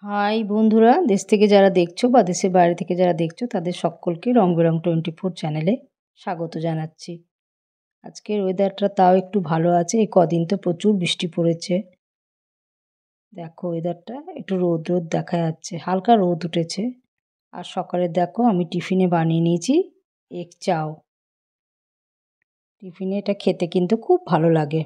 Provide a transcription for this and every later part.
High বন্ধুরা, দেশ থেকে যারা দেখছো বা দেশের বাইরে থেকে যারা দেখছো তাদের সকলকে রং বেরং 24 চ্যানেলে স্বাগত জানাচ্ছি। আজকের ওয়েদারটা তাও একটু ভালো আছে, এই কদিন তো প্রচুর বৃষ্টি পড়েছে। দেখো ওয়েদারটা একটু রোদ রোদ দেখা যাচ্ছে, হালকা রোদ উঠেছে। আর সকালে দেখো আমি টিফিনে বানিয়ে নিয়েছি এগ চাও। টিফিনে এটা খেতে কিন্তু খুব ভালো লাগে।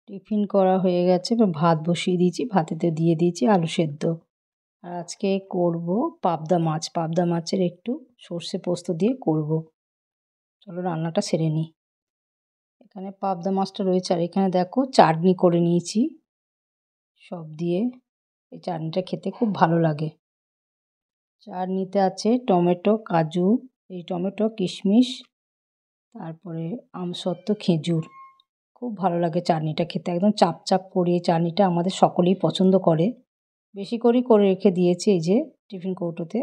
টিফিন করা হয়ে গেছে, এবার ভাত বসিয়ে দিয়েছি, ভাতেতে দিয়ে দিয়েছি আলু সেদ্ধ। আর আজকে করব পাবদা মাছ, পাবদা মাছের একটু সর্ষে পোস্ত দিয়ে করব। চলো রান্নাটা সেরে নিই। এখানে পাবদা মাছটা রয়েছে, আর এখানে দেখো চাটনি করে নিয়েছি সব দিয়ে। এই চাটনিটা খেতে খুব ভালো লাগে। চাটনিতে আছে টমেটো, কাজু, এই টমেটো, কিশমিশ, তারপরে আমসত্ত্ব, খেজুর। খুব ভালো লাগে চাটনিটা খেতে, একদম চাপ চাপ করে। এই চাটনিটা আমাদের সকলেই পছন্দ করে, বেশি করেই করে রেখে দিয়েছি এই যে টিফিন কৌটোতে।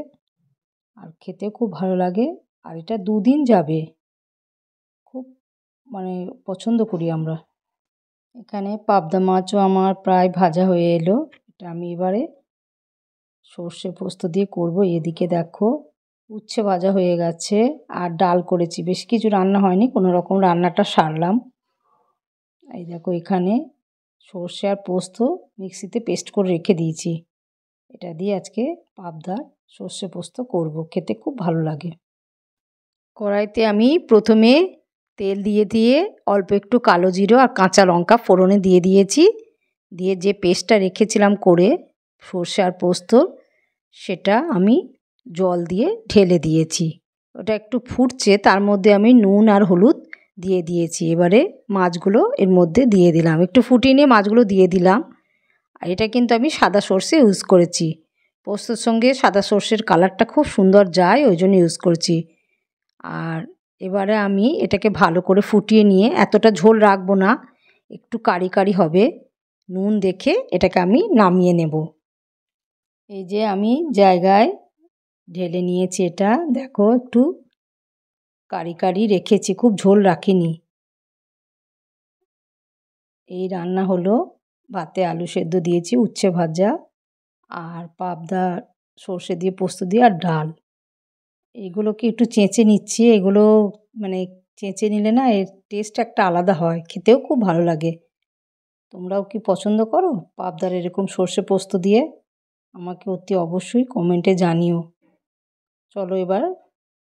আর খেতেও খুব ভালো লাগে, আর এটা দুদিন যাবে। খুব মানে পছন্দ করি আমরা। এখানে পাবদা মাছও আমার প্রায় ভাজা হয়ে এলো। এটা আমি এবারে সর্ষে পোস্ত দিয়ে করব। এদিকে দেখো উচ্ছে ভাজা হয়ে গেছে, আর ডাল করেছি। বেশ কিছু রান্না হয়নি, কোনো রকম রান্নাটা সারলাম। এই দেখো এখানে সর্ষে আর পোস্ত মিক্সিতে পেস্ট করে রেখে দিয়েছি। এটা দিয়ে আজকে পাবদার সর্ষে পোস্ত করব, খেতে খুব ভালো লাগে। কড়াইতে আমি প্রথমে তেল দিয়ে অল্প একটু কালো জিরে আর কাঁচা লঙ্কা ফোড়নে দিয়ে দিয়েছি। দিয়ে যে পেস্টটা রেখেছিলাম করে সর্ষে আর পোস্ত, সেটা আমি জল দিয়ে ঢেলে দিয়েছি। ওটা একটু ফুটছে, তার মধ্যে আমি নুন আর হলুদ দিয়ে দিয়েছি। এবারে মাছগুলো এর মধ্যে দিয়ে দিলাম, একটু ফুটিয়ে নিয়ে মাছগুলো দিয়ে দিলাম। আর এটা কিন্তু আমি সাদা সর্ষে ইউজ করেছি। পোস্তর সঙ্গে সাদা সর্ষের কালারটা খুব সুন্দর যায়, ওই জন্য ইউজ করছি। আর এবারে আমি এটাকে ভালো করে ফুটিয়ে নিয়ে, এতটা ঝোল রাখবো না, একটু কারি কারি হবে, নুন দেখে এটাকে আমি নামিয়ে নেব। এই যে আমি জায়গায় ঢেলে নিয়েছি, এটা দেখো একটু কারি কারি রেখেছি, খুব ঝোল রাখিনি। এই রান্না হলো, ভাতে আলু সেদ্ধ দিয়েছি, উচ্ছে ভাজা, আর পাবদা সর্ষে দিয়ে পোস্ত দিয়ে, আর ডাল। এইগুলোকে একটু চেঁচে নিচ্ছি। এগুলো মানে চেঁচে নিলে না এর টেস্ট একটা আলাদা হয়, খেতেও খুব ভালো লাগে। তোমরাও কি পছন্দ করো পাবদার এরকম সর্ষে পোস্ত দিয়ে? আমাকে অতি অবশ্যই কমেন্টে জানিও। চলো এবার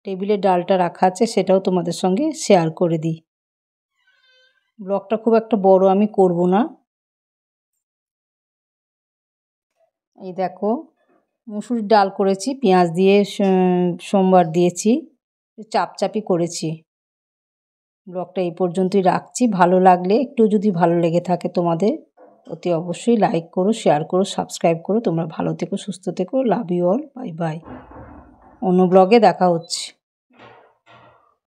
টেবিলে ডালটা রাখা আছে, সেটাও তোমাদের সঙ্গে শেয়ার করে দিই। ব্লগটা খুব একটা বড় আমি করব না। এই দেখো মুসুরির ডাল করেছি, পেঁয়াজ দিয়ে সোমবার দিয়েছি, চাপচাপি করেছি। ব্লগটা এই পর্যন্তই রাখছি। ভালো লাগলে, একটু যদি ভালো লেগে থাকে তোমাদের, অতি অবশ্যই লাইক করো, শেয়ার করো, সাবস্ক্রাইব করো। তোমরা ভালো থেকো, সুস্থ থেকো। Love you all, bye bye. অন্য ব্লগে দেখা হচ্ছে।